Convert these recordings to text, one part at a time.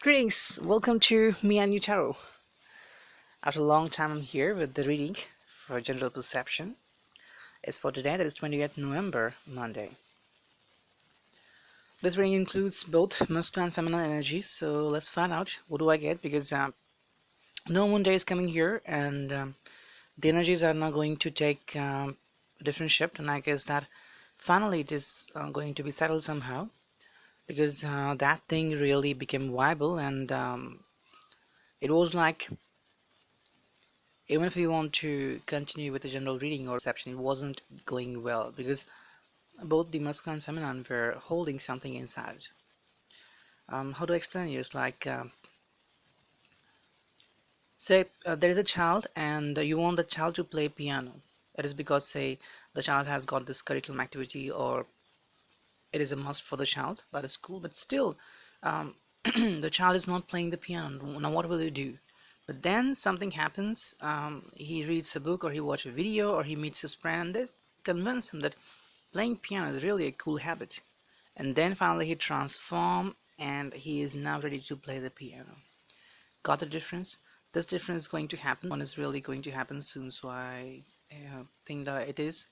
Greetings, welcome to Me and You Tarot. After a long time, I'm here with the reading for general perception. It's for today, that is 28th November, Monday. This reading includes both masculine and feminine energies, so let's find out what do I get, because no moon day is coming here, and the energies are now going to take a different shift, and I guess that finally it is going to be settled somehow, because that thing really became viable, and it was like, even if you want to continue with the general reading or perception, it wasn't going well because both the masculine and feminine were holding something inside. How to explain it? It's like, say, there is a child and you want the child to play piano. It is because, say, the child has got this curriculum activity, or it is a must for the child by the school, but still, the child is not playing the piano. Now, what will you do? But then something happens. He reads a book, or he watches a video, or he meets his friend, and they convince him that playing piano is really a cool habit. And then finally he transforms, and he is now ready to play the piano. Got the difference? This difference is going to happen. One is really going to happen soon, so I think that it is.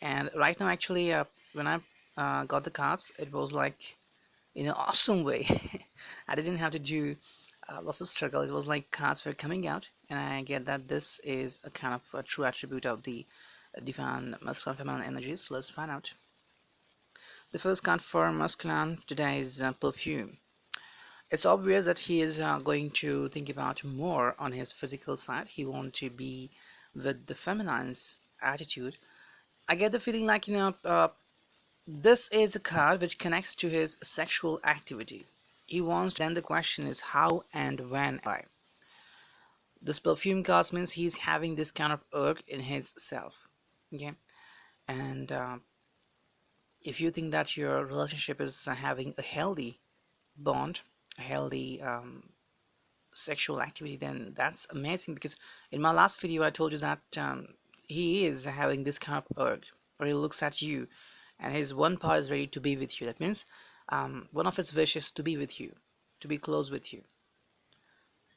And right now, actually, when I got the cards, it was like in an awesome way. I didn't have to do lots of struggle. It was like cards were coming out, and I get that this is a kind of a true attribute of the divine masculine feminine energies. So let's find out. The first card for masculine today is perfume. It's obvious that he is going to think about more on his physical side. He wants to be with the feminine's attitude. I get the feeling like, this is a card which connects to his sexual activity. He wants to, then the question is how and when, why. This perfume card means he's having this kind of urge in his self. Okay, and if you think that your relationship is having a healthy bond, a healthy sexual activity, then that's amazing, because in my last video I told you that he is having this kind of urge where he looks at you and his one part is ready to be with you. That means one of his wishes is to be with you, to be close with you.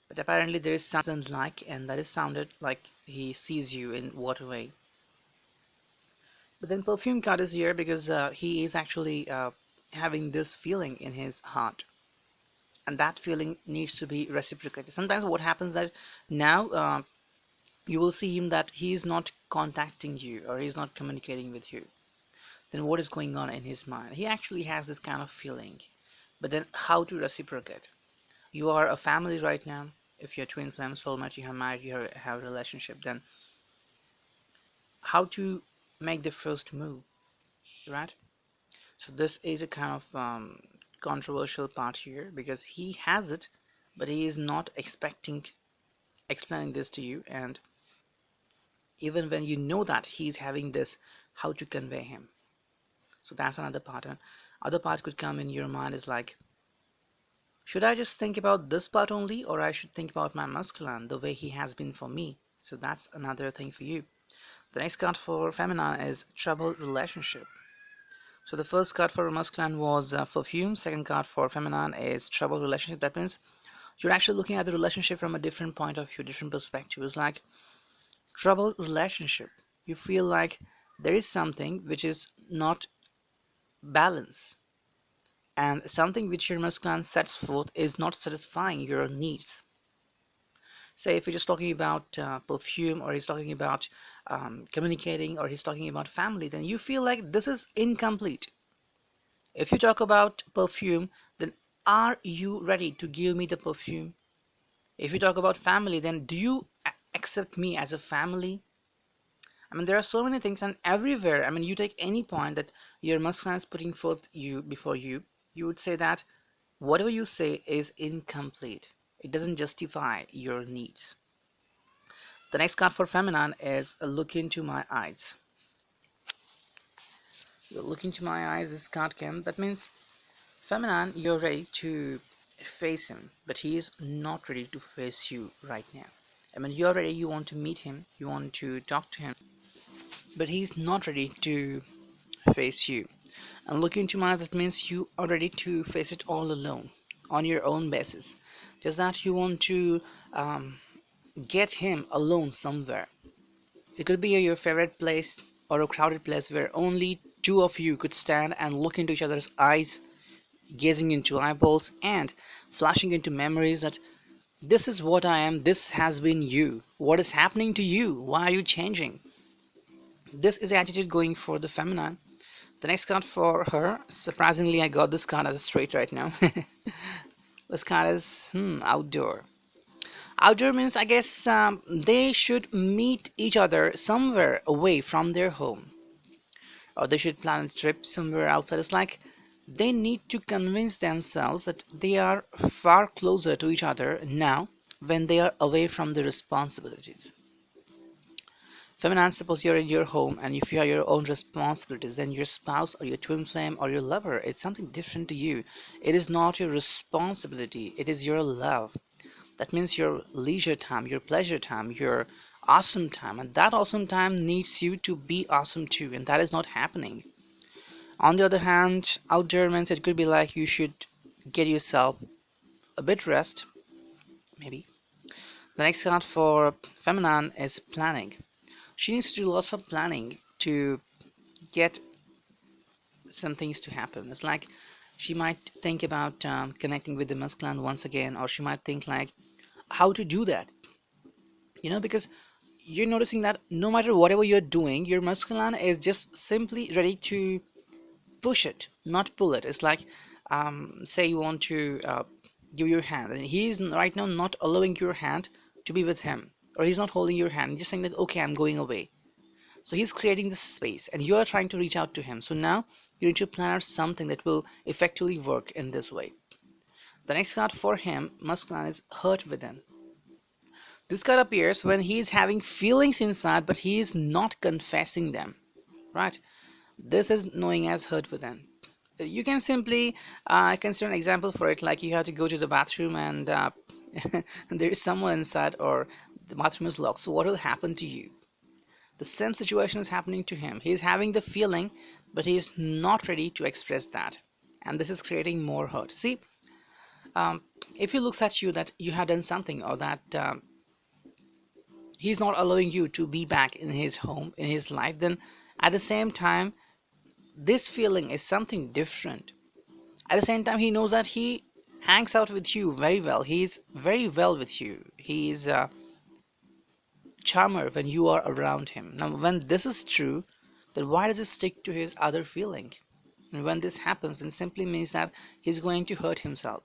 But apparently there is something like, and that is sounded like he sees you in what way. But then perfume card is here because he is actually having this feeling in his heart, and that feeling needs to be reciprocated. Sometimes what happens that now you will see him that he is not contacting you, or he is not communicating with you. Then what is going on in his mind? He actually has this kind of feeling, but then how to reciprocate? You are a family right now. If you're twin flame, soulmate, you have married, you have a relationship, then how to make the first move, right? So this is a kind of controversial part here, because he has it, but he is not explaining this to you, and even when you know that he's having this, how to convey him. So that's another part. And other part could come in your mind is like, should I just think about this part only, or I should think about my masculine the way he has been for me? So that's another thing for you. The next card for feminine is troubled relationship. So the first card for masculine was perfume. Second card for feminine is troubled relationship. That means you're actually looking at the relationship from a different point of view, different perspective. It's like troubled relationship. You feel like there is something which is not balanced, and something which your masculine sets forth is not satisfying your needs. Say if you're just talking about perfume, or he's talking about communicating, or he's talking about family, then you feel like this is incomplete. If you talk about perfume, then are you ready to give me the perfume? If you talk about family, then do you accept me as a family? I mean, there are so many things, and everywhere, I mean, you take any point that your masculine is putting forth you before you, you would say that whatever you say is incomplete. It doesn't justify your needs. The next card for feminine is a look into my eyes. Look into my eyes, this card came. That means feminine, you're ready to face him, but he is not ready to face you right now. I mean, you're ready, you want to meet him, you want to talk to him, but he's not ready to face you. And look into my eyes, that means you are ready to face it all alone, on your own basis. Just that you want to get him alone somewhere. It could be your favorite place or a crowded place where only two of you could stand and look into each other's eyes, gazing into eyeballs and flashing into memories that this is what I am, this has been you. What is happening to you? Why are you changing? This is the attitude going for the feminine. The next card for her, surprisingly, I got this card as a straight right now. This card is outdoor. Outdoor means, I guess, they should meet each other somewhere away from their home, or they should plan a trip somewhere outside. It's like they need to convince themselves that they are far closer to each other now when they are away from the responsibilities. Feminine, suppose you're in your home and if you have your own responsibilities, then your spouse or your twin flame or your lover is something different to you. It is not your responsibility, it is your love. That means your leisure time, your pleasure time, your awesome time, and that awesome time needs you to be awesome too, and that is not happening. On the other hand, outdoor means it could be like you should get yourself a bit rest, maybe. The next card for feminine is planning. She needs to do lots of planning to get some things to happen. It's like she might think about connecting with the masculine once again, or she might think like how to do that. Because you're noticing that no matter whatever you're doing, your masculine is just simply ready to push it, not pull it. It's like, say you want to give your hand, and he's right now not allowing your hand to be with him, or he's not holding your hand, just saying that, okay, I'm going away. So he's creating this space, and you are trying to reach out to him. So now you need to plan out something that will effectively work in this way. The next card for him, masculine, is hurt within. This card appears when he is having feelings inside, but he is not confessing them. Right? This is knowing as hurt within. You can simply consider an example for it, like you have to go to the bathroom and there is someone inside, or the bathroom is locked. So what will happen to you? The same situation is happening to him. He is having the feeling, but he is not ready to express that, and this is creating more hurt. See, if he looks at you that you have done something, or that he's not allowing you to be back in his home, in his life, then at the same time this feeling is something different. At the same time, he knows that he hangs out with you very well. He's very well with you. He's a charmer when you are around him. Now, when this is true, then why does he stick to his other feeling? And when this happens, then simply means that he's going to hurt himself.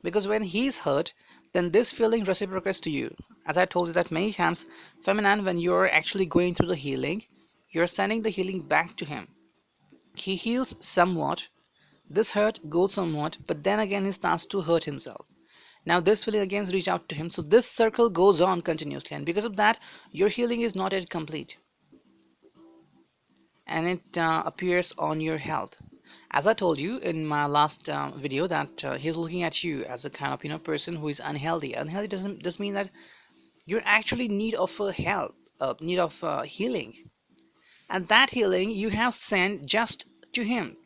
Because when he's hurt, then this feeling reciprocates to you. As I told you that many times, feminine, when you're actually going through the healing, you're sending the healing back to him. He heals somewhat, this hurt goes somewhat, but then again he starts to hurt himself. Now this feeling again reach out to him, so this circle goes on continuously, and because of that your healing is not yet complete, and it appears on your health. As I told you in my last video that he's looking at you as a kind of person who is unhealthy. Unhealthy doesn't mean that you're actually in need of help, need of healing, and that healing you have sent just to him.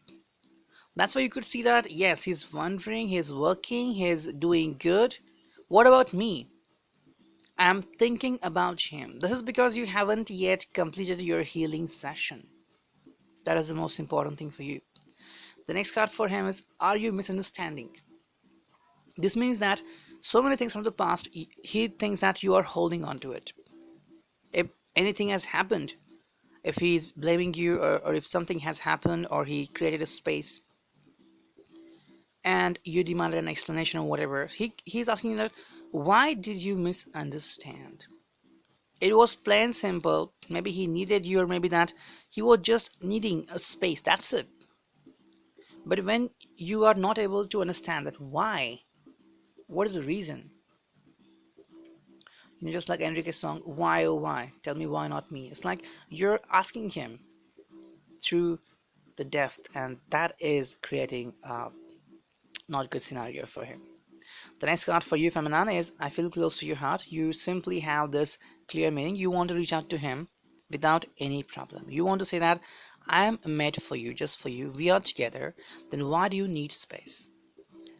That's why you could see that yes, he's wondering, he's working, he's doing good. What about me? I'm thinking about him. This is because you haven't yet completed your healing session. That is the most important thing for you. The next card for him is, are you misunderstanding? This means that so many things from the past, he thinks that you are holding on to it. If anything has happened, if he's blaming you, or if something has happened, or he created a space and you demanded an explanation or whatever, he's asking you that, why did you misunderstand? It was plain simple. Maybe he needed you, or maybe that he was just needing a space, that's it. But when you are not able to understand that why, what is the reason, just like Enrique's song, why oh why, tell me why not me, it's like you're asking him through the depth, and that is creating not good scenario for him. The next card for you, feminine, is, I feel close to your heart. You simply have this clear meaning. You want to reach out to him without any problem. You want to say that I am made for you, just for you. We are together. Then why do you need space?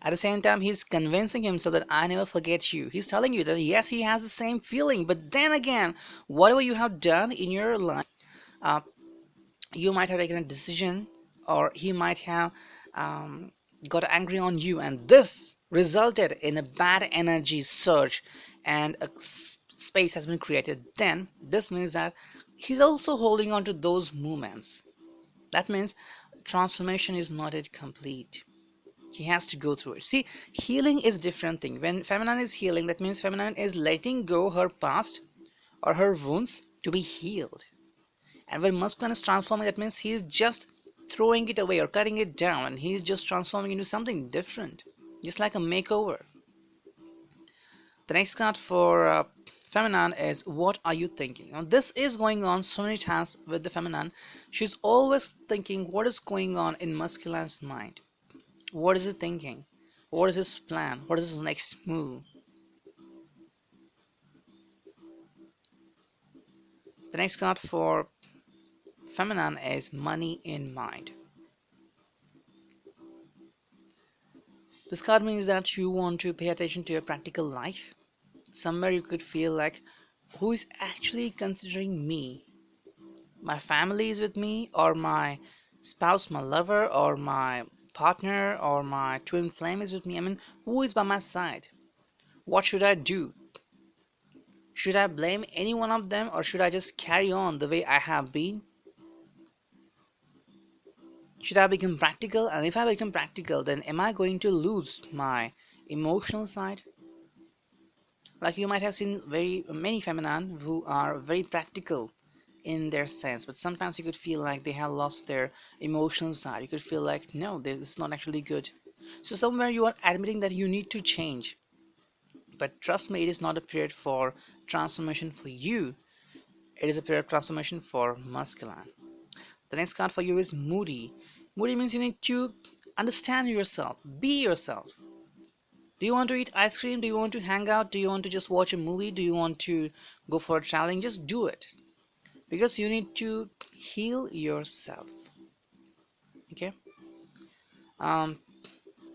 At the same time, he's convincing himself that I never forget you. He's telling you that yes, he has the same feeling, but then again, whatever you have done in your life, uh, you might have taken a decision, or he might have um, got angry on you, and this resulted in a bad energy surge, and a space has been created. Then this means that he's also holding on to those moments. That means transformation is not yet complete. He has to go through it. See, healing is different thing. When feminine is healing, that means feminine is letting go her past or her wounds to be healed. And when masculine is transforming, that means he's just throwing it away or cutting it down, and he's just transforming into something different, just like a makeover. The next card for feminine is what are you thinking? Now, this is going on so many times with the feminine. She's always thinking what is going on in masculine's mind. What is he thinking? What is his plan? What is his next move? The next card for feminine is money in mind. This card means that you want to pay attention to your practical life. Somewhere you could feel like, who is actually considering me? My family is with me, or my spouse, my lover, or my partner, or my twin flame is with me. I mean, who is by my side? What should I do? Should I blame any one of them, or should I just carry on the way I have been? Should I become practical? And if I become practical, then am I going to lose my emotional side? Like you might have seen very many feminine who are very practical in their sense, but sometimes you could feel like they have lost their emotional side. You could feel like no, this is not actually good. So somewhere you are admitting that you need to change. But trust me, it is not a period for transformation for you. It is a period of transformation for masculine. The next card for you is moody. Moody means you need to understand yourself, be yourself. Do you want to eat ice cream? Do you want to hang out? Do you want to just watch a movie? Do you want to go for traveling? Just do it. Because you need to heal yourself. Okay? Um,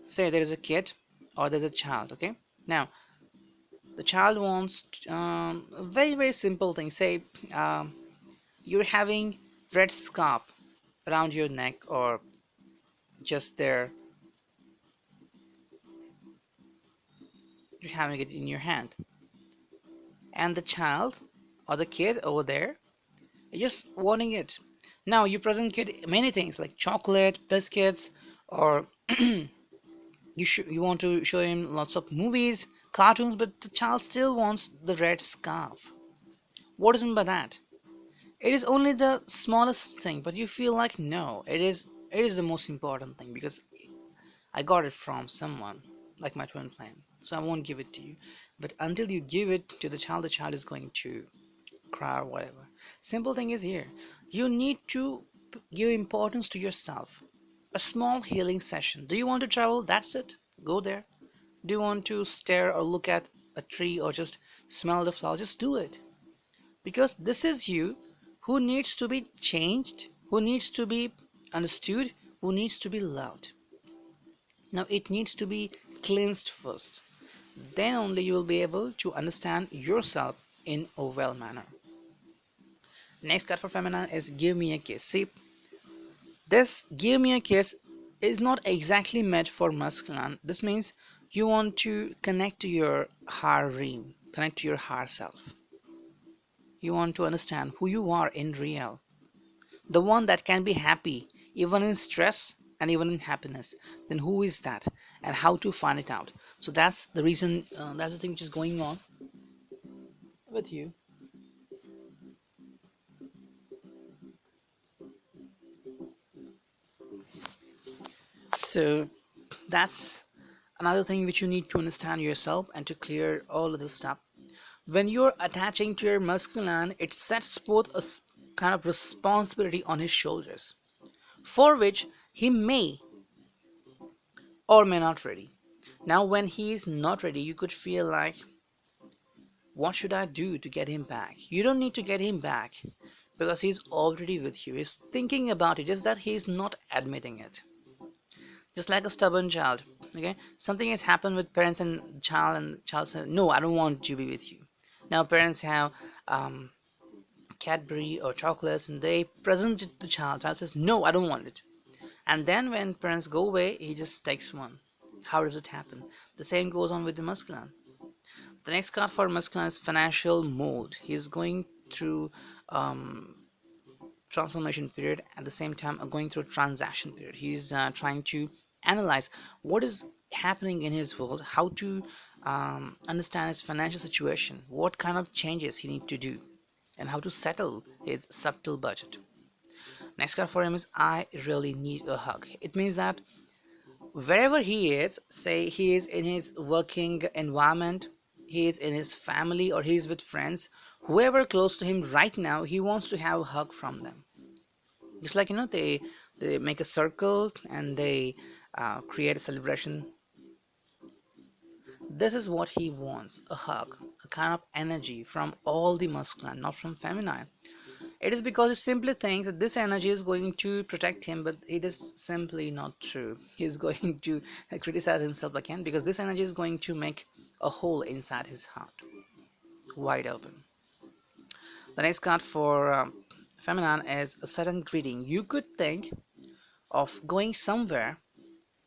Say there is a kid or there's a child. Okay? Now, the child wants a very, very simple thing. Say you're having red scarf around your neck, or just there, you're having it in your hand. And the child or the kid over there, you're just wanting it. Now you present kid many things like chocolate, biscuits, or you want to show him lots of movies, cartoons, but the child still wants the red scarf. What is meant by that? It is only the smallest thing, but you feel like no, it is the most important thing because I got it from someone like my twin flame. So I won't give it to you. But until you give it to the child is going to cry or whatever. Simple thing is here. You need to give importance to yourself. A small healing session. Do you want to travel? That's it. Go there. Do you want to stare or look at a tree or just smell the flowers? Just do it. Because this is you who needs to be changed, who needs to be understood, who needs to be loved. Now it needs to be cleansed first. Then only you will be able to understand yourself in a well manner. Next card for feminine is give me a kiss. See, this give me a kiss is not exactly meant for masculine. This means you want to connect to your higher realm, connect to your higher self. You want to understand who you are in real, the one that can be happy even in stress and even in happiness. Then who is that and how to find it out? So that's the reason, that's the thing which is going on with you. So that's another thing which you need to understand yourself and to clear all of this stuff. When you're attaching to your masculine, it sets both a kind of responsibility on his shoulders, for which he may or may not ready. Now when he is not ready, you could feel like, what should I do to get him back? You don't need to get him back because he's already with you. He's thinking about it, just that he's not admitting it. Just like a stubborn child. Okay, something has happened with parents and child, and child says, "No, I don't want to be with you." Now parents have um, Cadbury or chocolates, and they present it to the child. Child says, "No, I don't want it." And then when parents go away, he just takes one. How does it happen? The same goes on with the masculine. The next card for masculine is financial mold. He's going through um, transformation period, at the same time going through transaction period. He's trying to analyze what is happening in his world, how to understand his financial situation, what kind of changes he need to do, and how to settle his subtle budget. Next card for him is I really need a hug. It means that wherever he is, say he is in his working environment, he is in his family, or he is with friends, whoever close to him right now, he wants to have a hug from them. Just like, they make a circle and they create a celebration. This is what he wants, a hug, a kind of energy from all the masculine, not from feminine. It is because he simply thinks that this energy is going to protect him, but it is simply not true. He is going to criticize himself again, because this energy is going to make a hole inside his heart, wide open. The next card for feminine is a sudden greeting. You could think of going somewhere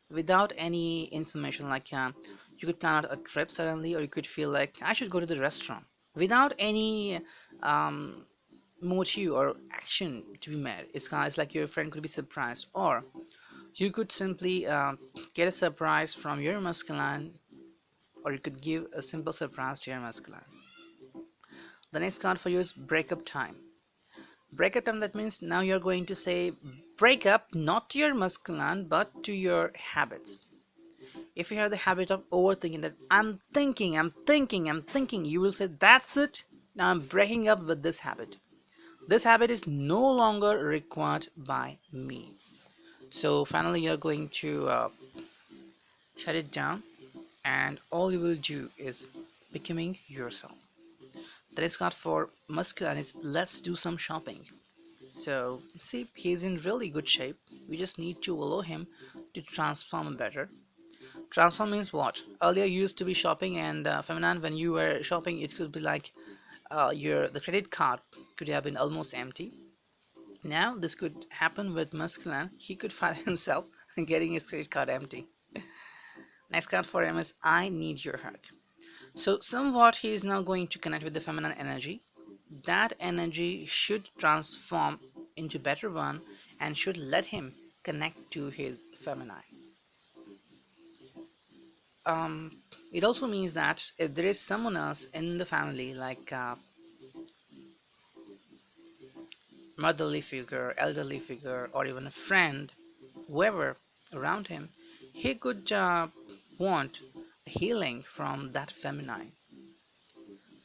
without any information, like you could plan out a trip suddenly, or you could feel like I should go to the restaurant without any um, motive or action to be made. It's like your friend could be surprised, or you could simply get a surprise from your masculine, or you could give a simple surprise to your masculine. The next card for you is breakup time. Breakup time, that means now you're going to say break up, not to your masculine but to your habits. If you have the habit of overthinking, that I'm thinking, you will say, that's it. Now I'm breaking up with this habit. This habit is no longer required by me. So finally, you're going to shut it down, and all you will do is becoming yourself. The next card for masculine is let's do some shopping. So see, he's in really good shape. We just need to allow him to transform better. Transform means what? Earlier you used to be shopping, and feminine, when you were shopping, it could be like your the credit card could have been almost empty. Now this could happen with masculine. He could find himself getting his credit card empty. Next card for him is I need your hug. So somewhat he is now going to connect with the feminine energy. That energy should transform into better one, and should let him connect to his feminine. um, it also means that if there is someone else in the family, like motherly figure, elderly figure, or even a friend, whoever around him, he could want healing from that feminine.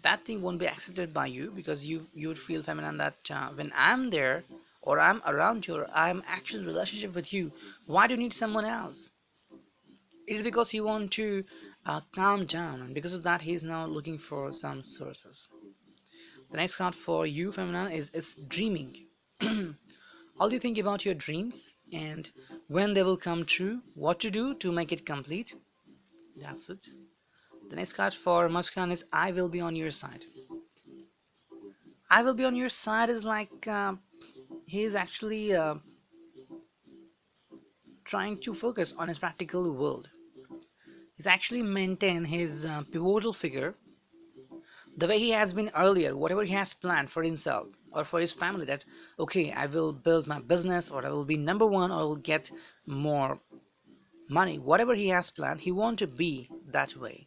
That thing won't be accepted by you, because you would feel feminine that when I'm there, or I'm around you, or I'm actually in a relationship with you, why do you need someone else? It's because you want to calm down, and because of that he's now looking for some sources. The next card for you feminine is dreaming. All you think about your dreams, and when they will come true, what to do to make it complete. That's it. The next card for masculine is I will be on your side. I will be on your side is like he's actually trying to focus on his practical world. He's actually maintain his pivotal figure the way he has been earlier, whatever he has planned for himself or for his family, that okay, I will build my business, or I will be number one, or I will get more money, whatever he has planned, he want to be that way.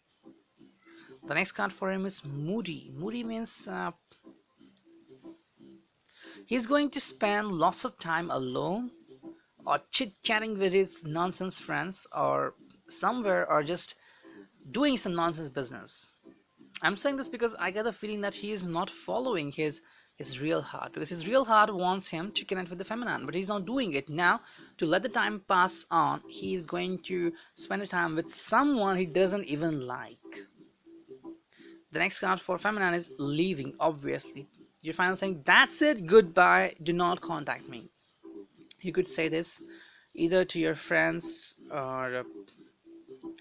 The next card for him is moody. Moody means he's going to spend lots of time alone, or chit-chatting with his nonsense friends, or somewhere, or just doing some nonsense business. I'm saying this because I get the feeling that he is not following his real heart, because his real heart wants him to connect with the feminine, but he's not doing it. Now, to let the time pass on, he's going to spend the time with someone he doesn't even like. The next card for feminine is leaving. Obviously, you're finally saying, that's it, goodbye, do not contact me. You could say this either to your friends, or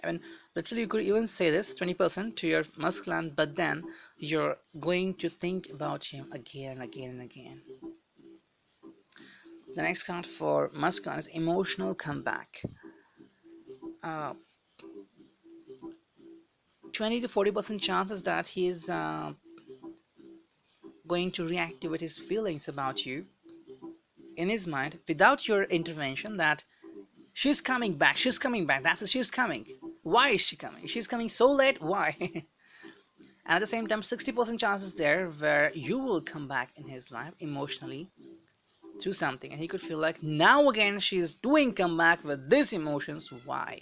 I mean, literally, you could even say this 20% to your masculine, but then you're going to think about him again and again and again. The next card for masculine is emotional comeback. Uh, 20 to 40% chances that he's going to reactivate his feelings about you in his mind without your intervention, that she's coming back, she's coming back, that's it, she's coming. Why is she coming? She's coming so late, why? And at the same time, 60% chances there where you will come back in his life emotionally through something, and he could feel like now again she's doing comeback with these emotions, why?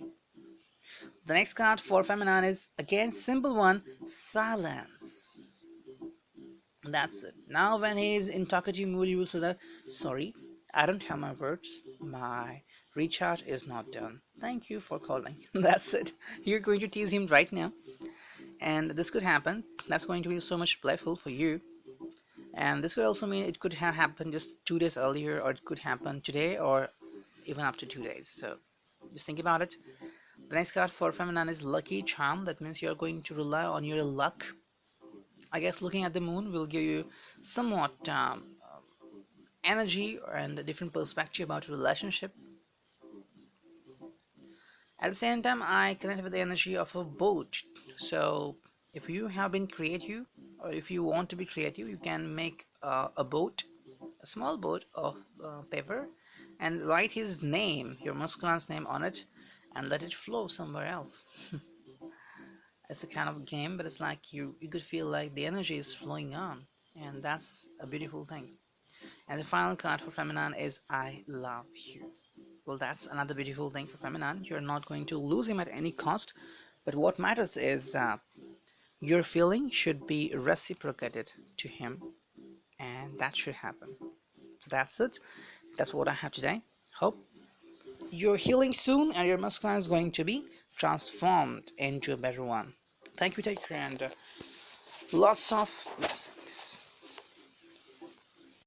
The next card for feminine is again simple one, silence. That's it. Now when he's in talkative mood, you will say that, sorry, I don't have my words. My recharge is not done. Thank you for calling. That's it. You're going to tease him right now. And this could happen. That's going to be so much playful for you. And this could also mean it could have happened just 2 days earlier, or it could happen today, or even up to 2 days. So just think about it. The next card for feminine is lucky charm. That means you're going to rely on your luck. I guess looking at the moon will give you somewhat energy and a different perspective about your relationship. At the same time, I connect with the energy of a boat. So if you have been creative, or if you want to be creative, you can make a boat, a small boat of paper, and write his name, your masculine's name on it, and let it flow somewhere else. It's a kind of game, but it's like you could feel like the energy is flowing on, and that's a beautiful thing. And the final card for feminine is I love you. Well, that's another beautiful thing for feminine. You're not going to lose him at any cost, but what matters is your feeling should be reciprocated to him, and that should happen. So that's it. That's what I have today. Hope you're healing soon, and your masculine is going to be transformed into a better one. Thank you, take care, and lots of blessings.